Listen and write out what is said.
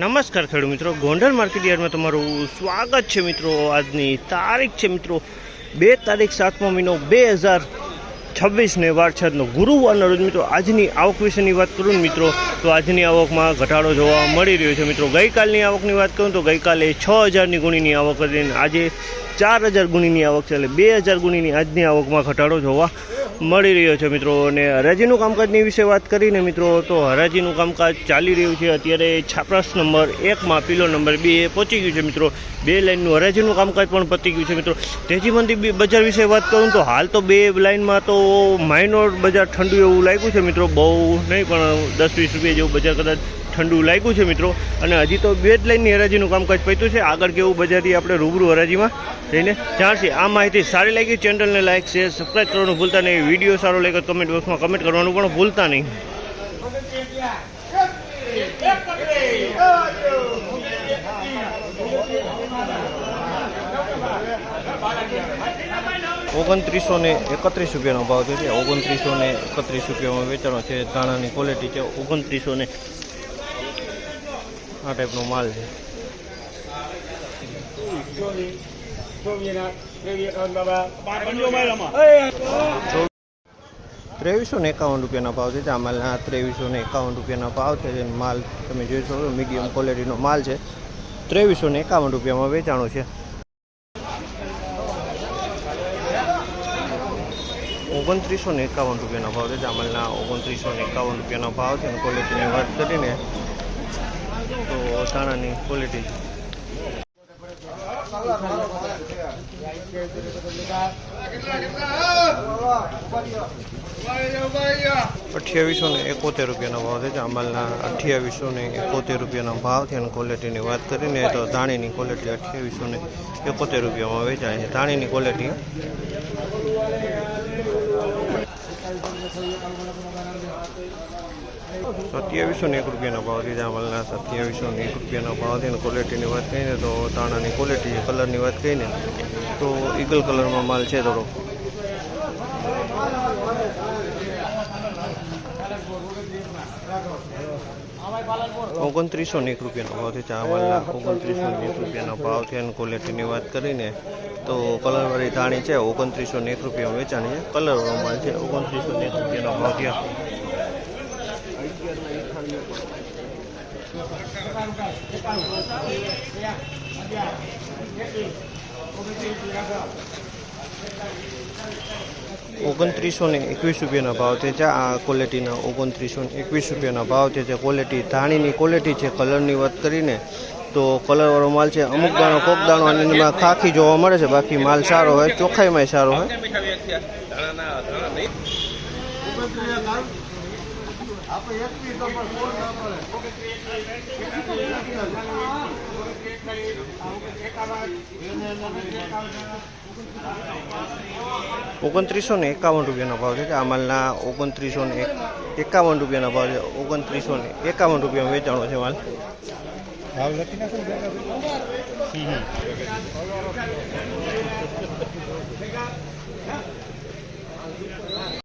નમસ્કાર ખેડૂત મિત્રો, ગોંડલ માર્કેટ યાર્ડમાં તમારું સ્વાગત છે મિત્રો। આજની તારીખ છે મિત્રો 2 તારીખ 7મો મહિનો 2026 ને વાર છે આજનો ગુરુવારના રોજ મિત્રો। આજની આવક વિશેની વાત કરું મિત્રો તો આજની આવકમાં ઘટાડો જોવા મળી રહ્યો છે મિત્રો। ગઈકાલની આવકની વાત કરું તો ગઈકાલે 6000ની ગુણીની આવક હતી અને આજે 4000 ગુણીની આવક છે, એટલે 2000 ગુણીની આજની આવકમાં ઘટાડો જોવા મળી રહ્યો છે મિત્રો। અને હરાજીનું કામકાજની વિશે વાત કરીને મિત્રો તો હરાજીનું કામકાજ ચાલી રહ્યું છે। અત્યારે છાપરાસ નંબર 1માં પીલો નંબર 2 એ પહોંચી ગયું છે મિત્રો। 2 લાઇનનું હરાજીનું કામકાજ પણ પતી ગયું છે મિત્રો। તેજીમંદી બજાર વિશે વાત કરું તો હાલ તો 2 લાઇનમાં તો માઇનોર બજાર ઠંડુ એવું લાગ્યું છે મિત્રો, બહુ નહીં પણ 10-20 રૂપિયા જેવું બજાર કદાચ ઠંડુ લાગ્યું છે મિત્રો। અને હજી તો 2 જ લાઇનની હરાજીનું કામકાજ પત્યું છે। આગળ કેવું બજારથી આપણે રૂબરૂ હરાજીમાં જઈને જાણશે। આ માહિતી સારી લાગી ચેનલને લાઇક શેર સબસ્ક્રાઈબ કરવાનું ભૂલતા નહીં। વિડીયો સારો લાગે તો કમેન્ટ બોક્સમાં કમેન્ટ કરવાનું પણ ભૂલતા નહીં। ₹2931 રૂપિયાનો ભાવ છે। ₹2931 રૂપિયામાં વેચાણો છે। ધાણાની ક્વોલિટી છે 2900 આ ટાઈપનો માલ છે। ₹2351 ભાવ છે। આ માલના ₹2351 રૂપિયાના ભાવ છે। માલ તમે જોઈ શકો મીડિયમ ક્વોલિટીનો માલ છે। ₹2351 રૂપિયામાં વેચાણો છે। 2951 રૂપિયાના ભાવ છે। આ માલના 2951 રૂપિયાના ભાવ છે। ક્વોલિટીની વાત કરીને તો ધાણાની ક્વોલિટી છે। 2871 રૂપિયાનો ભાવ છે। આ માલના 2871 રૂપિયાના ભાવ છે। અને ક્વોલિટીની વાત કરીને તો ધાણીની ક્વોલિટી 2871 રૂપિયામાં વેચાય છે। ધાણીની ક્વોલિટી 2701 રૂપિયાનો ભાવ છે। આ માલના 2701 રૂપિયાનો ભાવ છે। અને ક્વોલિટીની વાત કરીને તો ધાણાની ક્વોલિટી કલરની વાત કરીને તો ઈગલ કલરમાં માલ છે થોડો। ₹2901 રૂપિયાનો ભાવ છે। આ માલના 2901 રૂપિયાનો ભાવ છે। અને ક્વોલિટીની વાત કરીને તો કલરવાળી ધાણી છે 2901 રૂપિયામાં વેચાણી છે। કલરવાળો માલ છે 2901 રૂપિયાનો ભાવ છે। ₹2921 રૂપિયાના ભાવ છે। આ ક્વોલિટીના 2921 રૂપિયાના ભાવ છે। જે ક્વોલિટી ધાણીની ક્વોલિટી છે। કલરની વાત કરીને તો કલરવાળો માલ છે। અમુક દાણો કોક દાણો એમાં ખાખી જોવા મળે છે, બાકી માલ સારો હોય, ચોખ્ખાઈમાં સારો હોય। ₹2951 રૂપિયાનો ભાવ છે। આ માલના 2951 રૂપિયાનો ભાવ છે। 2951 રૂપિયામાં વેચાણો છે માલ। ભાવ લખી નાખો।